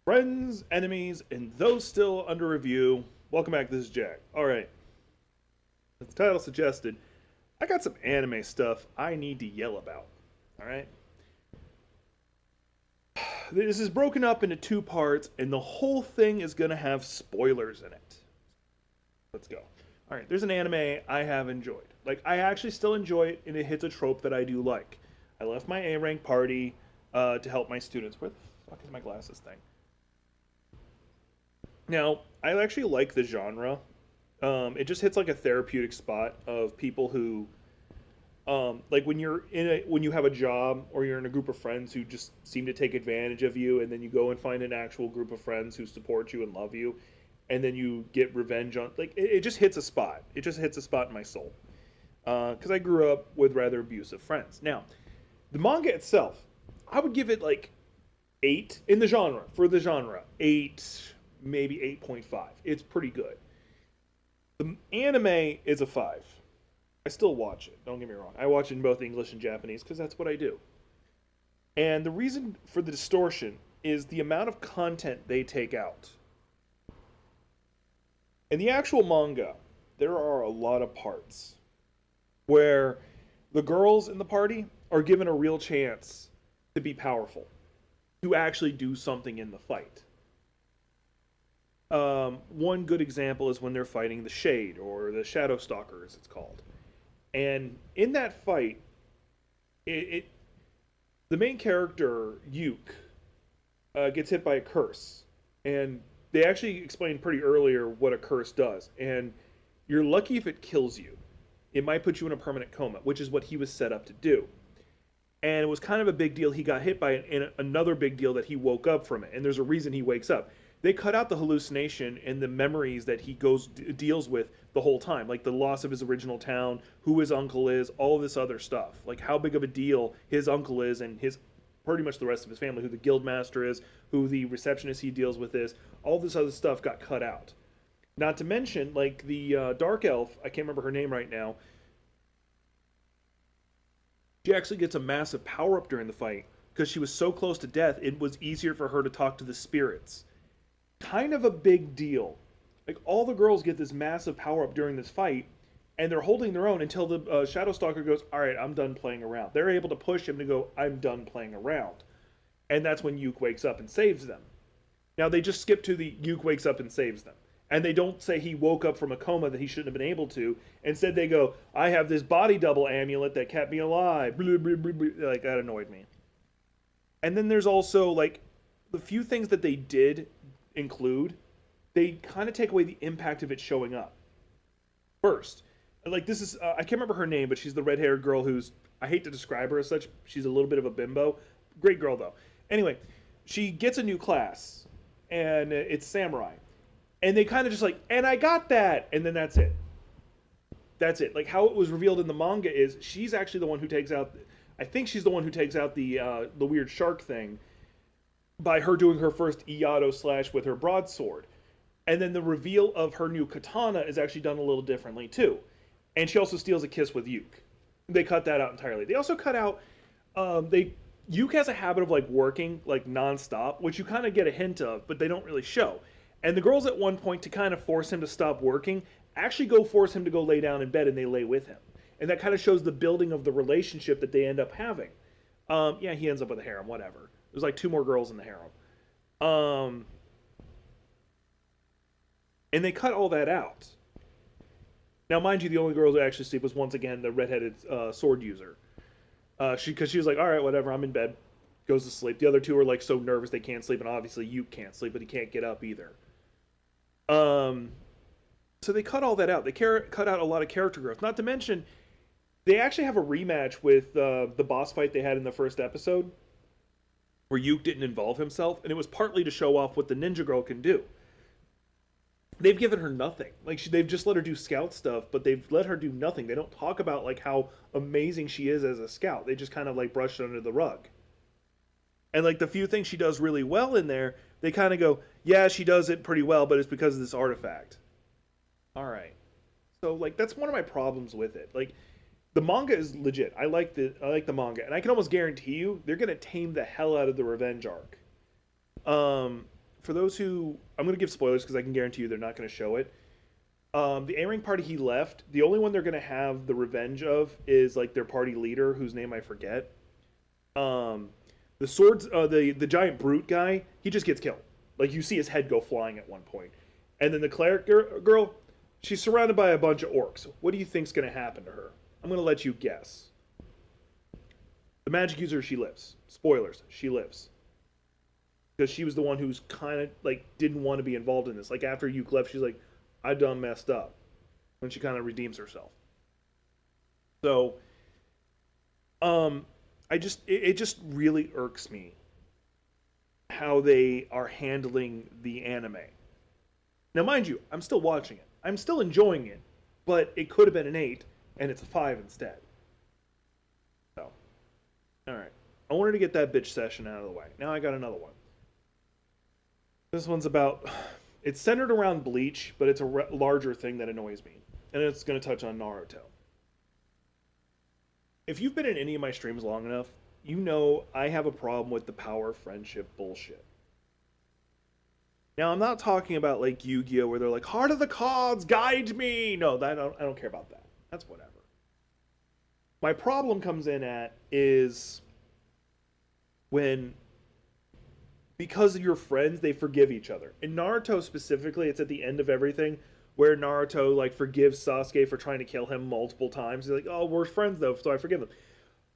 Friends, enemies, and those still under review. Welcome back. This is Jack. All right. As the title suggested, I got some anime stuff I need to yell about. All right. This is broken up into two parts, and the whole thing is going to have spoilers in it. Let's go. All right. There's an anime I have enjoyed. Like, I actually still enjoy it, and it hits a trope that I do like. I left my A rank party to help my students. Where the fuck is my glasses thing? Now, I actually like the genre. It just hits like a therapeutic spot of people who, like when you have a job or you're in a group of friends who just seem to take advantage of you, and then you go and find an actual group of friends who support you and love you, and then you get revenge on. Like it just hits a spot. It just hits a spot in my soul. Because I grew up with rather abusive friends. Now, the manga itself, I would give it like 8 in the genre for the genre 8, maybe 8.5. It's pretty good. The anime is a 5. I still watch it, don't get me wrong. I watch it in both English and Japanese because that's what I do. And the reason for the distortion is the amount of content they take out. In the actual manga, there are a lot of parts where the girls in the party are given a real chance to be powerful, to actually do something in the fight. One good example is when they're fighting the Shade, or the Shadow Stalker, as it's called. And in that fight, the main character, Yuke, gets hit by a curse. And they actually explained pretty earlier what a curse does. And you're lucky if it kills you. It might put you in a permanent coma, which is what he was set up to do. And it was kind of a big deal he got hit by it, and another big deal that he woke up from it. And there's a reason he wakes up. They cut out the hallucination and the memories that he deals with the whole time, like the loss of his original town, who his uncle is, all of this other stuff, like how big of a deal his uncle is, and his pretty much the rest of his family, who the guild master is, who the receptionist he deals with is. All this other stuff got cut out. Not to mention, like the dark elf, I can't remember her name right now. She actually gets a massive power up during the fight because she was so close to death. It was easier for her to talk to the spirits. Kind of a big deal. Like all the girls get this massive power up during this fight, and they're holding their own until the Shadow Stalker goes, "All right, I'm done playing around." They're able to push him to go, "I'm done playing around," and that's when Yuke wakes up and saves them. Now they just skip to the Yuke wakes up and saves them, and they don't say he woke up from a coma that he shouldn't have been able to. Instead, they go, "I have this body double amulet that kept me alive." Blah, blah, blah, blah. Like that annoyed me. And then there's also like the few things that they did include, they kind of take away the impact of it showing up. First, like this is I can't remember her name, but she's the red-haired girl who's, I hate to describe her as such, she's a little bit of a bimbo. Great girl though. Anyway, she gets a new class, and it's samurai, and they kind of just like, and I got that, and then that's it. That's it. Like how it was revealed in the manga is she's actually the one who takes out. I think she's the one who takes out the weird shark thing by her doing her first Iato slash with her broadsword. And then the reveal of her new katana is actually done a little differently too. And she also steals a kiss with Yuke. They cut that out entirely. They also cut out Yuke has a habit of like working like nonstop, which you kind of get a hint of, but they don't really show. And the girls at one point, to kind of force him to stop working, actually go force him to go lay down in bed, and they lay with him. And that kind of shows the building of the relationship that they end up having. Yeah, he ends up with a harem, whatever. There's like 2 more girls in the harem. And they cut all that out. Now, mind you, the only girl who actually sleep was once again the redheaded sword user. Because she was like, all right, whatever, I'm in bed. Goes to sleep. The other 2 are like so nervous they can't sleep, and obviously Yuke can't sleep, but he can't get up either. So they cut all that out. They cut out a lot of character growth. Not to mention, they actually have a rematch with the boss fight they had in the first episode, where Yuke didn't involve himself, and it was partly to show off what the ninja girl can do. They've given her nothing. Like they've just let her do scout stuff, but they've let her do nothing. They don't talk about like how amazing she is as a scout. They just kind of like brush it under the rug. And like the few things she does really well in there, they kind of go, "Yeah, she does it pretty well, but it's because of this artifact." All right. So like that's one of my problems with it. Like the manga is legit. I like the manga, and I can almost guarantee you they're gonna tame the hell out of the revenge arc. for those who, I'm going to give spoilers because I can guarantee you they're not going to show it. The A-Ring party he left, the only one they're going to have the revenge of is like their party leader, whose name I forget. Um, the swords, the giant brute guy, he just gets killed. Like you see his head go flying at one point, and then the cleric girl, she's surrounded by a bunch of orcs. What do you think's going to happen to her? I'm going to let you guess. The magic user, she lives. Spoilers, she lives. Because she was the one who's kind of like didn't want to be involved in this. Like after Yuke left, she's like, I done messed up. And she kind of redeems herself. So, it just really irks me how they are handling the anime. Now, mind you, I'm still watching it. I'm still enjoying it, but it could have been an 8, and it's a 5 instead. So, all right. I wanted to get that bitch session out of the way. Now I got another one. This one's about... It's centered around Bleach, but it's a larger thing that annoys me. And it's going to touch on Naruto. If you've been in any of my streams long enough, you know I have a problem with the power friendship bullshit. Now, I'm not talking about like Yu-Gi-Oh! Where they're like, Heart of the Cards, guide me! No, I don't care about that. That's whatever. My problem comes in at is when, because of your friends, they forgive each other. In Naruto specifically, it's at the end of everything where Naruto like forgives Sasuke for trying to kill him multiple times. He's like, oh, we're friends though, so I forgive him.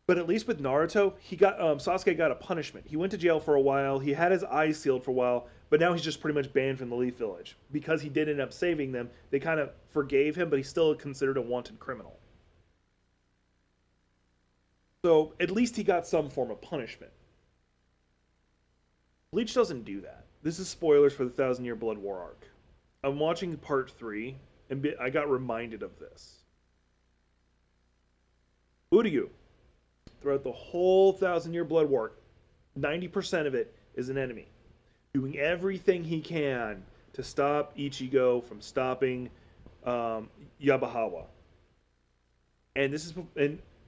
But at least with Naruto, he got Sasuke got a punishment. He went to jail for a while. He had his eyes sealed for a while, but now he's just pretty much banned from the Leaf Village because he did end up saving them. They kind of forgave him, but he's still considered a wanted criminal. So at least he got some form of punishment. Bleach doesn't do that. This is spoilers for the Thousand Year Blood War arc. I'm watching part 3, and I got reminded of this. Uryu, throughout the whole Thousand Year Blood War, 90% of it is an enemy, doing everything he can to stop Ichigo from stopping Yabahawa. And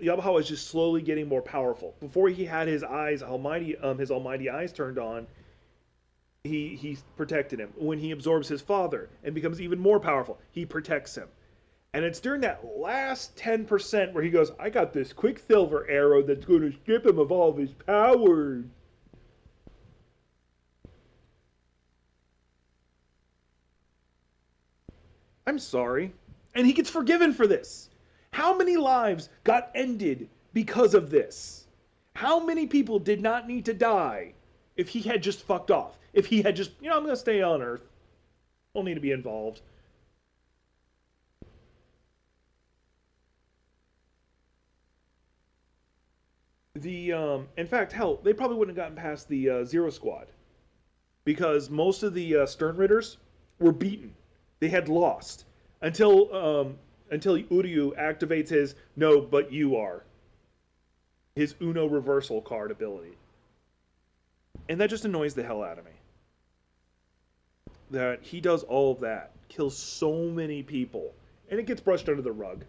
Yabahawa is just slowly getting more powerful. Before he had his almighty eyes turned on, he protected him. When he absorbs his father and becomes even more powerful, he protects him. And it's during that last 10% where he goes, I got this Quicksilver arrow that's going to strip him of all of his powers. I'm sorry. And he gets forgiven for this. How many lives got ended because of this? How many people did not need to die if he had just fucked off? If he had just, I'm going to stay on Earth. Don't need to be involved. In fact, hell, they probably wouldn't have gotten past the Zero Squad. Because most of the Stern Ritters were beaten. They had lost. Until Uryu activates his no, but you are. His Uno reversal card ability. And that just annoys the hell out of me. That he does all of that. Kills so many people. And it gets brushed under the rug.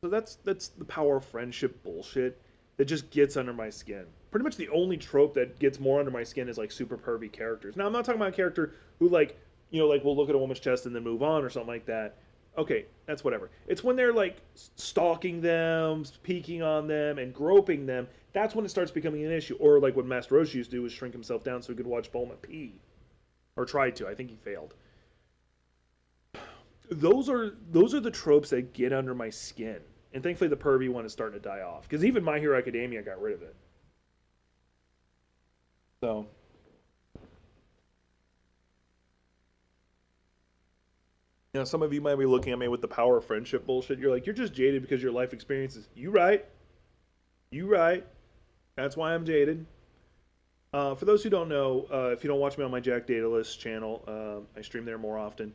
So that's the power of friendship bullshit that just gets under my skin. Pretty much the only trope that gets more under my skin is like super pervy characters. Now I'm not talking about a character who like will look at a woman's chest and then move on or something like that. Okay, that's whatever. It's when they're like stalking them, peeking on them, and groping them. That's when it starts becoming an issue. Or like what Master Roshi used to do was shrink himself down so he could watch Bulma pee. Or tried to. I think he failed. Those are the tropes that get under my skin. And thankfully the pervy one is starting to die off. Because even My Hero Academia got rid of it. So... some of you might be looking at me with the power of friendship bullshit. You're like, you're just jaded because of your life experiences. You right. That's why I'm jaded. For those who don't know, if you don't watch me on my Jack Daedalus channel, I stream there more often.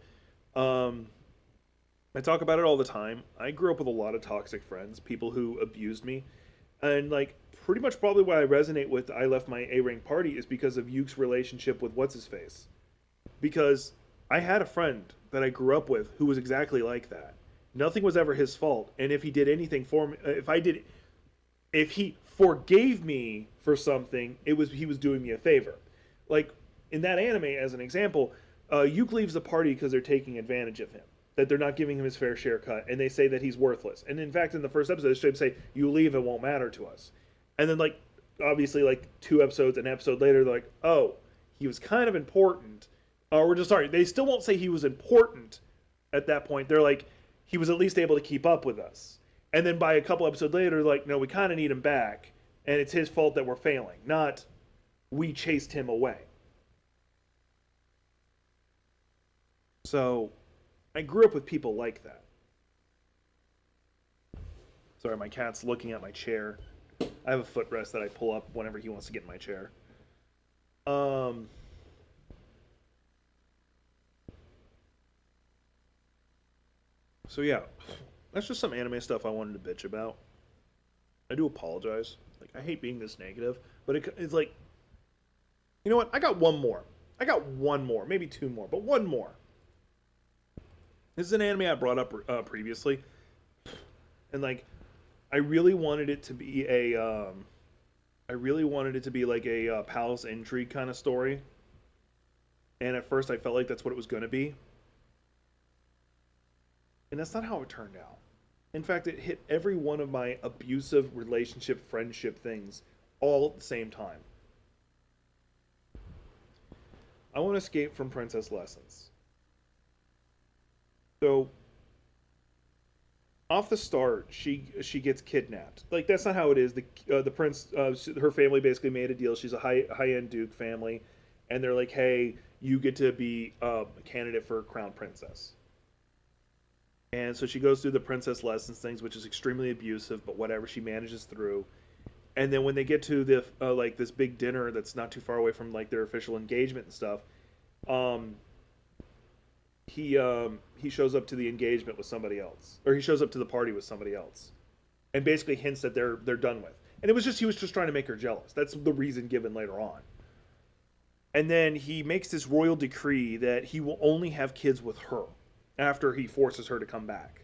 I talk about it all the time. I grew up with a lot of toxic friends, people who abused me. And like, pretty much probably why I resonate with I left my A-rank party is because of Yuke's relationship with What's-His-Face. Because I had a friend that I grew up with who was exactly like that. Nothing was ever his fault, and if he did anything for me, if he forgave me for something, it was he was doing me a favor. Like in that anime, as an example, Yuke leaves the party because they're taking advantage of him. That they're not giving him his fair share cut, and they say that he's worthless. And in fact, in the first episode, they straight say, "You leave, it won't matter to us." And then, like, obviously, like two episodes, an episode later, they're like, "Oh, he was kind of important." We're just sorry. They still won't say he was important at that point. They're like, he was at least able to keep up with us. And then by a couple episodes later, like, no, we kind of need him back, and it's his fault that we're failing, not we chased him away. So, I grew up with people like that. Sorry, my cat's looking at my chair. I have a footrest that I pull up whenever he wants to get in my chair. Um, so yeah, that's just some anime stuff I wanted to bitch about. I do apologize. Like, I hate being this negative, but it's like, you know what? I got one more. I got one more, maybe two more, but one more. This is an anime I brought up previously, and like, I really wanted it to be I really wanted it to be like a palace intrigue kind of story, and at first I felt like that's what it was going to be, and that's not how it turned out. In fact, it hit every one of my abusive relationship, friendship things all at the same time. I want to escape from Princess Lessons. So, off the start, she gets kidnapped. Like, that's not how it is. The prince, her family basically made a deal. She's a high end duke family, and they're like, hey, you get to be a candidate for crown princess. And so she goes through the princess lessons things, which is extremely abusive, but whatever, she manages through. And then when they get to the like this big dinner that's not too far away from like their official engagement and stuff, um, he shows up to the engagement with somebody else, or he shows up to the party with somebody else, and basically hints that they're done with. And it was just he was just trying to make her jealous. That's the reason given later on. And then he makes this royal decree that he will only have kids with her after he forces her to come back.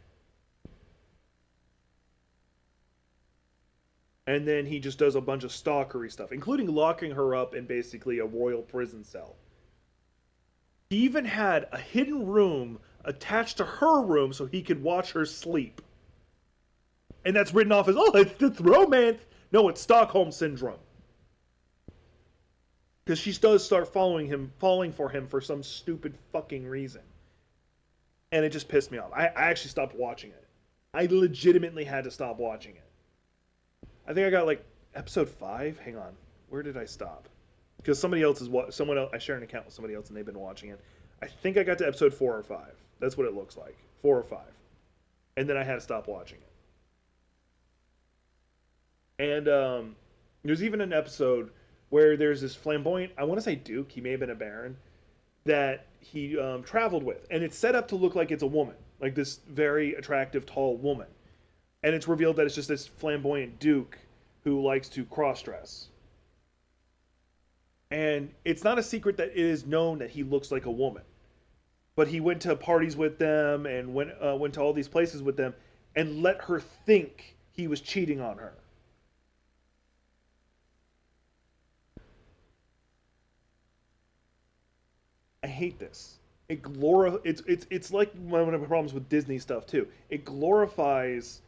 And then he just does a bunch of stalkery stuff, including locking her up in basically a royal prison cell. He even had a hidden room attached to her room so he could watch her sleep. And that's written off as, oh, it's romance. No, it's Stockholm Syndrome. Because she does start falling for him for some stupid fucking reason. And it just pissed me off. I actually stopped watching it. I legitimately had to stop watching it. I think I got like episode 5. Hang on. Where did I stop? Because someone else, I share an account with somebody else and they've been watching it. I think I got to episode 4 or 5. That's what it looks like. 4 or 5. And then I had to stop watching it. And there's even an episode where there's this flamboyant, I want to say Duke, he may have been a Baron, that he traveled with. And it's set up to look like it's a woman. Like this very attractive, tall woman. And it's revealed that it's just this flamboyant Duke who likes to cross-dress. And it's not a secret that it is known that he looks like a woman. But he went to parties with them and went to all these places with them and let her think he was cheating on her. I hate this. It's like one of the problems with Disney stuff too. It glorifies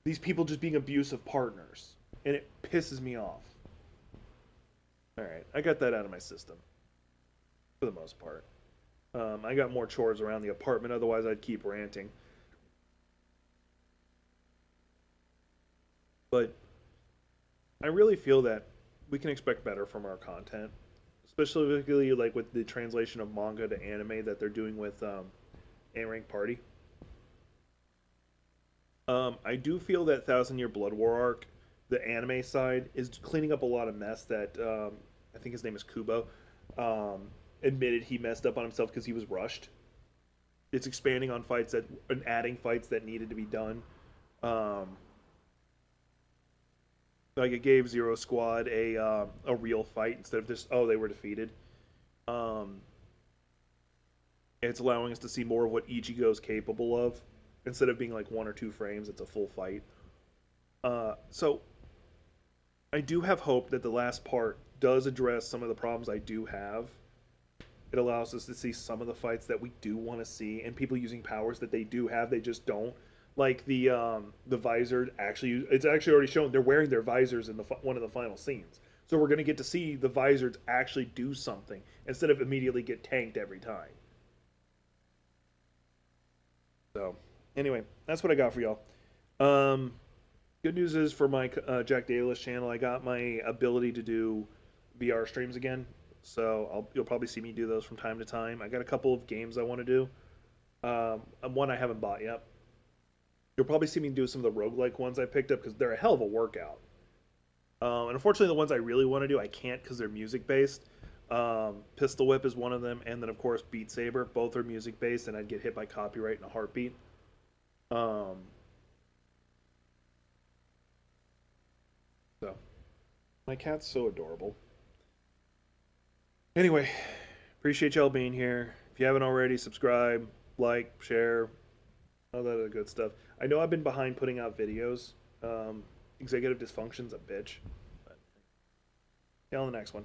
these people just being abusive partners, and it pisses me off. All right, I got that out of my system for the most part. I got more chores around the apartment, otherwise I'd keep ranting. But I really feel that we can expect better from our content, specifically like with the translation of manga to anime that they're doing with A-Rank Party. I do feel that Thousand Year Blood War arc, the anime side, is cleaning up a lot of mess that I think his name is Kubo admitted he messed up on himself because he was rushed. It's expanding on fights and adding fights that needed to be done. Like it gave Zero Squad a real fight instead of just they were defeated. It's allowing us to see more of what Ichigo's capable of instead of being like 1 or 2 frames. It's a full fight. So I do have hope that the last part does address some of the problems I do have. It allows us to see some of the fights that we do want to see, and people using powers that they do have, they just don't. Like the visor actually, it's actually already shown they're wearing their visors in the one of the final scenes. So we're gonna get to see the visors actually do something instead of immediately get tanked every time. So anyway, that's what I got for y'all. Um, Good news is for my Jack Davis channel, I got my ability to do VR streams again. So you'll probably see me do those from time to time. I got a couple of games I want to do. One I haven't bought yet. You'll probably see me do some of the roguelike ones I picked up because they're a hell of a workout. And unfortunately, the ones I really want to do, I can't because they're music based. Pistol Whip is one of them, and then of course Beat Saber. Both are music based, and I'd get hit by copyright in a heartbeat. Um, so my cat's so adorable. Anyway, appreciate y'all being here. If you haven't already, subscribe, like, share, all that other good stuff. I know I've been behind putting out videos. Executive dysfunction's a bitch. But, see you on the next one.